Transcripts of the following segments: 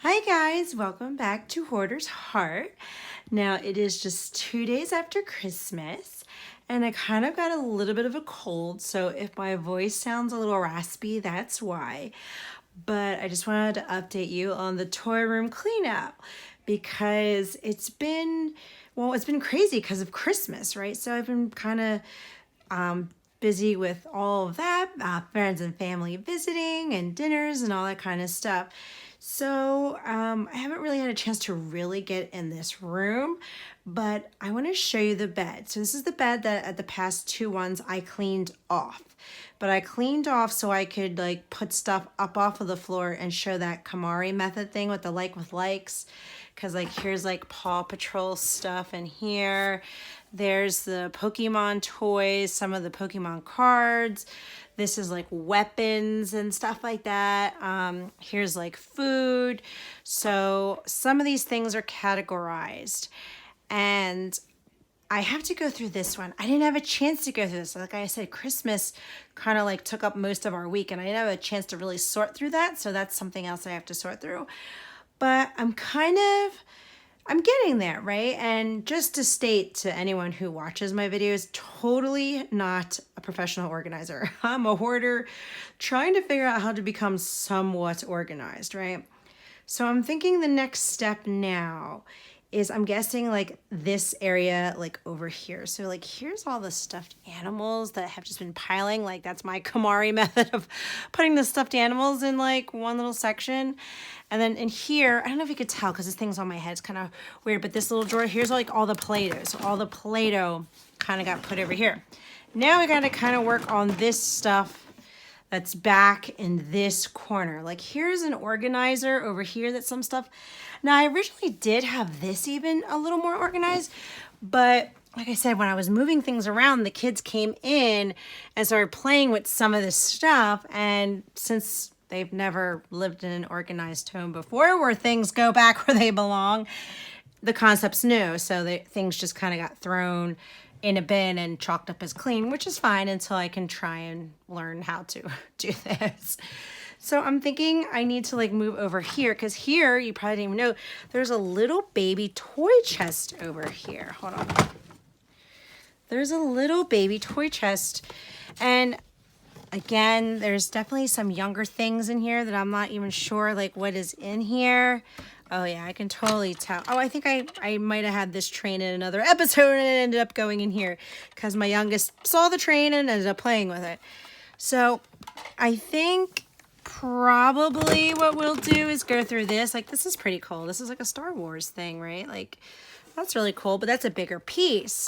Hi guys, welcome back to Hoarder's Heart. Now it is just 2 days after Christmas and I kind of got a little bit of a cold, so if my voice sounds a little raspy, that's why. But I just wanted to update you on the toy room cleanup because it's been crazy because of Christmas, right? So I've been kind of busy with all of that, friends and family visiting and dinners and all that kind of stuff. So I haven't really had a chance to really get in this room, but I want to show you the bed. So this is the bed that at the past two ones I cleaned off. But I cleaned off so I could like put stuff up off of the floor and show that Kamari method thing with the like with likes. Cause like here's like Paw Patrol stuff in here. There's the Pokemon toys, some of the Pokemon cards. This is like weapons and stuff like that. Here's like food. So some of these things are categorized. And I have to go through this one. I didn't have a chance to go through this. Like I said, Christmas kind of like took up most of our week and I didn't have a chance to really sort through that. So that's something else I have to sort through. But I'm getting there, right? And just to state to anyone who watches my videos, totally not a professional organizer. I'm a hoarder trying to figure out how to become somewhat organized, right? So I'm thinking the next step now is I'm guessing like this area like over here. So like here's all the stuffed animals that have just been piling. Like that's my Kamari method of putting the stuffed animals in like one little section. And then in here, I don't know if you could tell because this thing's on my head. It's kind of weird, but this little drawer, here's like all the Play-Doh. So all the Play-Doh kind of got put over here. Now we got to kind of work on this stuff that's back in this corner. Like here's an organizer over here that's some stuff. Now I originally did have this even a little more organized, but like I said, when I was moving things around, the kids came in and started playing with some of this stuff. And since they've never lived in an organized home before where things go back where they belong, the concept's new. So things just kind of got thrown in a bin and chalked up as clean, which is fine until I can try and learn how to do this. So I'm thinking I need to like move over here because here, you probably didn't even know, there's a little baby toy chest over here. Hold on. There's a little baby toy chest. And again, there's definitely some younger things in here that I'm not even sure like what is in here. Oh yeah, I can totally tell. Oh, I think I might have had this train in another episode and it ended up going in here because my youngest saw the train and ended up playing with it. So I think probably what we'll do is go through this. Like this is pretty cool. This is like a Star Wars thing, right? Like that's really cool, but that's a bigger piece.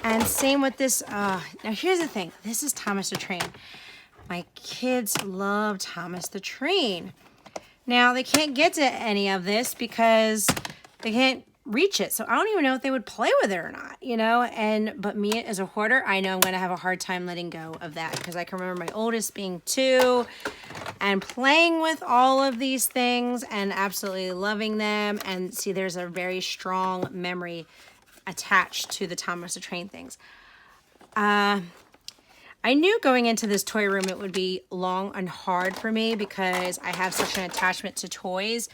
And same with this. Now here's the thing. This is Thomas the Train. My kids love Thomas the Train. Now they can't get to any of this because they can't reach it. So I don't even know if they would play with it or not, you know? But me as a hoarder, I know I'm going to have a hard time letting go of that because I can remember my oldest being 2 and playing with all of these things and absolutely loving them. And see, there's a very strong memory attached to the Thomas the Train things. I knew going into this toy room it would be long and hard for me because I have such an attachment to toys.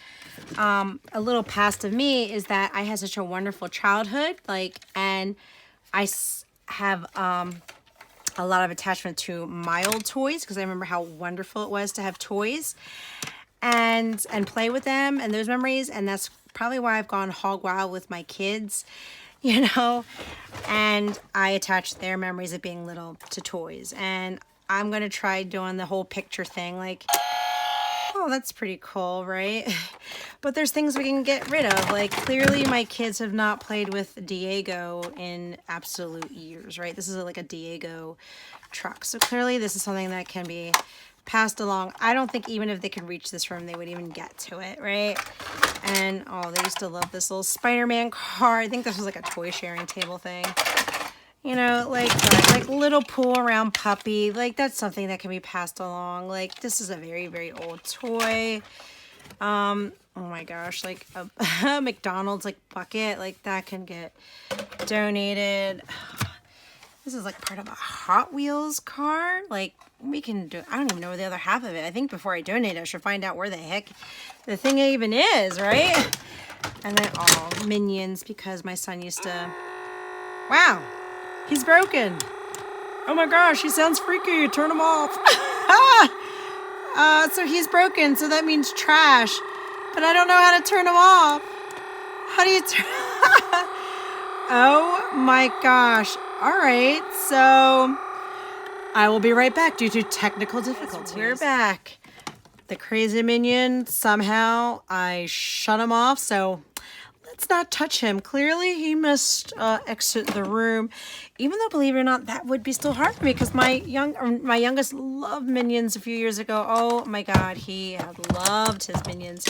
A little past of me is that I had such a wonderful childhood, and I have a lot of attachment to my old toys because I remember how wonderful it was to have toys and play with them and those memories, and that's probably why I've gone hog wild with my kids. You know, and I attach their memories of being little to toys. And I'm going to try doing the whole picture thing. Like, oh, that's pretty cool, right? But there's things we can get rid of. Like, clearly my kids have not played with Diego in absolute years, right? This is like a Diego truck. So clearly this is something that can be passed along. I don't think even if they could reach this room, they would even get to it, right? And oh, they used to love this little Spider-Man car. I think this was like a toy sharing table thing. You know, like little pull around puppy. Like that's something that can be passed along. Like this is a very, very old toy. Oh my gosh, like a McDonald's like bucket, like that can get donated. This is like part of a Hot Wheels car. Like, we can do, I don't even know where the other half of it. I think before I donate, I should find out where the heck the thing even is, right? And then, oh, Minions, because my son used to, wow, he's broken. Oh my gosh, he sounds freaky. Turn him off. So he's broken, so that means trash. But I don't know how to turn him off. How do you turn? Oh my gosh. All right, so I will be right back due to technical difficulties. We're back. The crazy minion, somehow I shut him off, so let's not touch him. Clearly, he must exit the room. Even though, believe it or not, that would be still hard for me because my youngest loved Minions a few years ago. Oh my God, he had loved his Minions.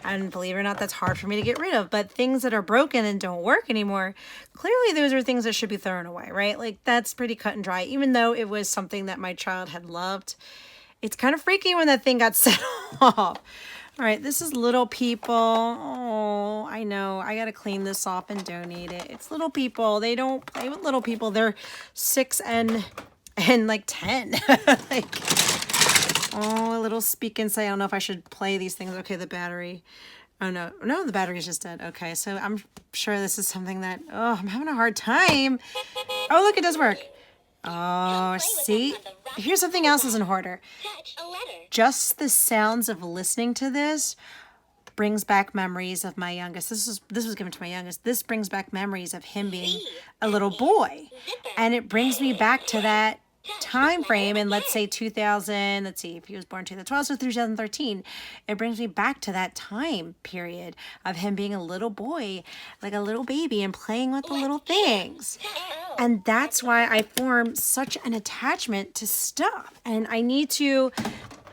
And believe it or not, that's hard for me to get rid of. But things that are broken and don't work anymore, clearly those are things that should be thrown away, right? Like, that's pretty cut and dry. Even though it was something that my child had loved, it's kind of freaky when that thing got set off. All right, this is Little People. Oh, I know. I got to clean this off and donate it. It's Little People. They don't play with Little People. They're 6 and like 10. Like, oh, a little speak and say. I don't know if I should play these things. Okay, the battery. Oh, no. No, the battery is just dead. Okay, so I'm sure this is something that, oh, I'm having a hard time. Oh, look, it does work. Oh, see? Here's something else as in Hoarder. Just the sounds of listening to this brings back memories of my youngest. This was given to my youngest. This brings back memories of him being a little boy. And it brings me back to that time frame in, let's say, 2000, let's see, if he was born 2012, so 2013, it brings me back to that time period of him being a little boy, like a little baby, and playing with the little things. And that's why I form such an attachment to stuff. And I need to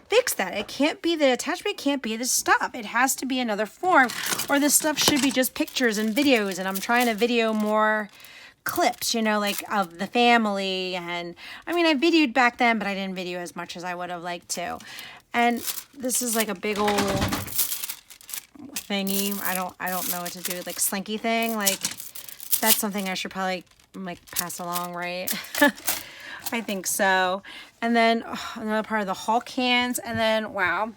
fix that. It can't be, the attachment can't be the stuff. It has to be another form, or the stuff should be just pictures and videos. And I'm trying to video more clips, you know, like of the family. And I mean, I videoed back then, but I didn't video as much as I would have liked to. And this is like a big old thingy. I don't know what to do. Like slinky thing. Like, that's something I should probably like pass along, right? I think so. And then another part of the Hulk hands. And then, wow,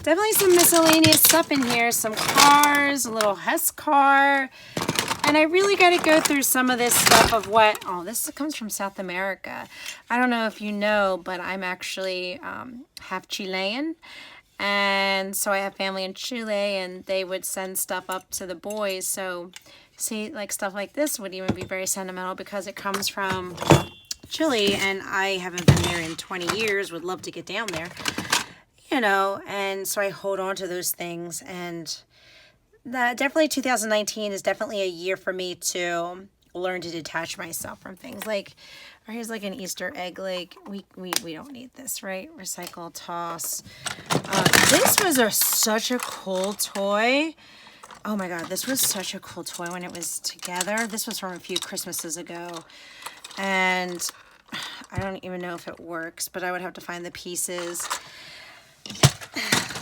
definitely some miscellaneous stuff in here. Some cars, a little Hess car. And I really got to go through some of this stuff of what, oh, this comes from South America. I don't know if you know, but I'm actually half Chilean. And so I have family in Chile, and they would send stuff up to the boys. So see, like stuff like this would even be very sentimental because it comes from Chile, and I haven't been there in 20 years, would love to get down there, you know, and so I hold on to those things. And that definitely 2019 is definitely a year for me to learn to detach myself from things. Like, here's like an Easter egg. Like, we don't need this, right? Recycle, toss. This was such a cool toy. Oh my God, this was such a cool toy when it was together. This was from a few Christmases ago. And I don't even know if it works, but I would have to find the pieces.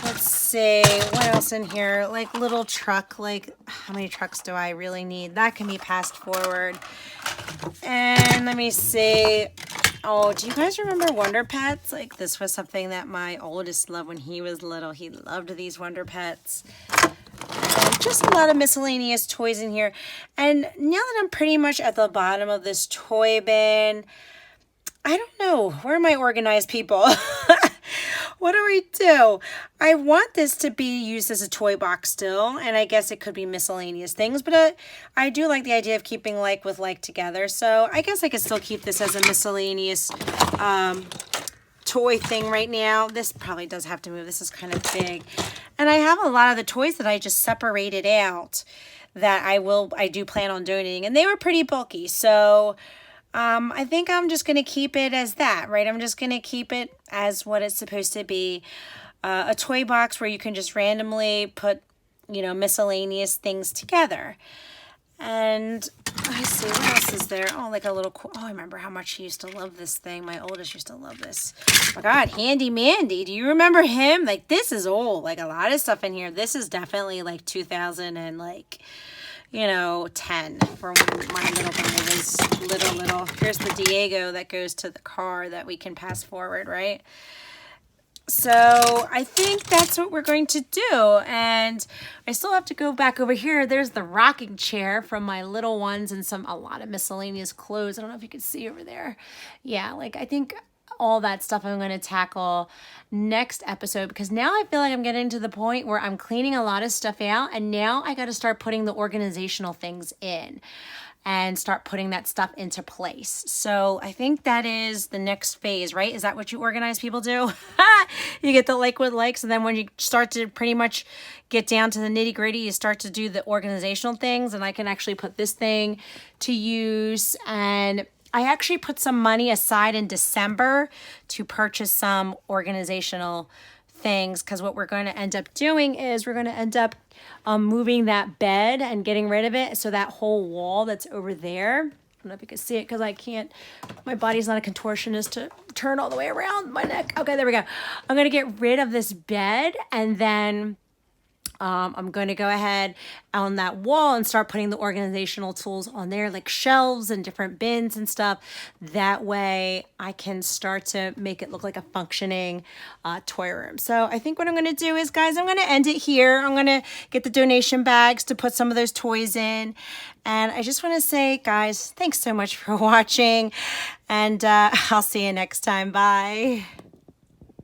Let's see, what else in here? Like little truck, like how many trucks do I really need? That can be passed forward. And let me see. Oh, do you guys remember Wonder Pets? Like, this was something that my oldest loved when he was little. He loved these Wonder Pets. And just a lot of miscellaneous toys in here. And now that I'm pretty much at the bottom of this toy bin, I don't know. Where are my organized people? What do I do? I want this to be used as a toy box still, and I guess it could be miscellaneous things, but I do like the idea of keeping like with like together, so I guess I could still keep this as a miscellaneous toy thing right now. This probably does have to move. This is kind of big. And I have a lot of the toys that I just separated out that I do plan on donating, and they were pretty bulky, so I think I'm just going to keep it as that, right? I'm just going to keep it as what it's supposed to be. A toy box where you can just randomly put, you know, miscellaneous things together. And let's see, what else is there? Oh, like a little, oh, I remember how much he used to love this thing. My oldest used to love this. Oh my God, Handy Mandy. Do you remember him? Like, this is old. Like, a lot of stuff in here. This is definitely like 2000 and like, you know, 10 for when my little guy was little. Here's the Diego that goes to the car that we can pass forward, right? So I think that's what we're going to do. And I still have to go back over here. There's the rocking chair from my little ones and a lot of miscellaneous clothes. I don't know if you can see over there. Yeah, like I think all that stuff I'm going to tackle next episode, because now I feel like I'm getting to the point where I'm cleaning a lot of stuff out, and now I got to start putting the organizational things in and start putting that stuff into place. So I think that is the next phase, right? Is that what you organize people do? You get the like with likes, and then when you start to pretty much get down to the nitty gritty, you start to do the organizational things, and I can actually put this thing to use. And I actually put some money aside in December to purchase some organizational things, because what we're going to end up doing is we're going to end up moving that bed and getting rid of it. So that whole wall that's over there, I don't know if you can see it because I can't, my body's not a contortionist to turn all the way around my neck. Okay, there we go. I'm going to get rid of this bed, and then I'm going to go ahead on that wall and start putting the organizational tools on there, like shelves and different bins and stuff. That way I can start to make it look like a functioning toy room. So I think what I'm going to do is, guys, I'm going to end it here. I'm going to get the donation bags to put some of those toys in. And I just want to say, guys, thanks so much for watching. And I'll see you next time. Bye.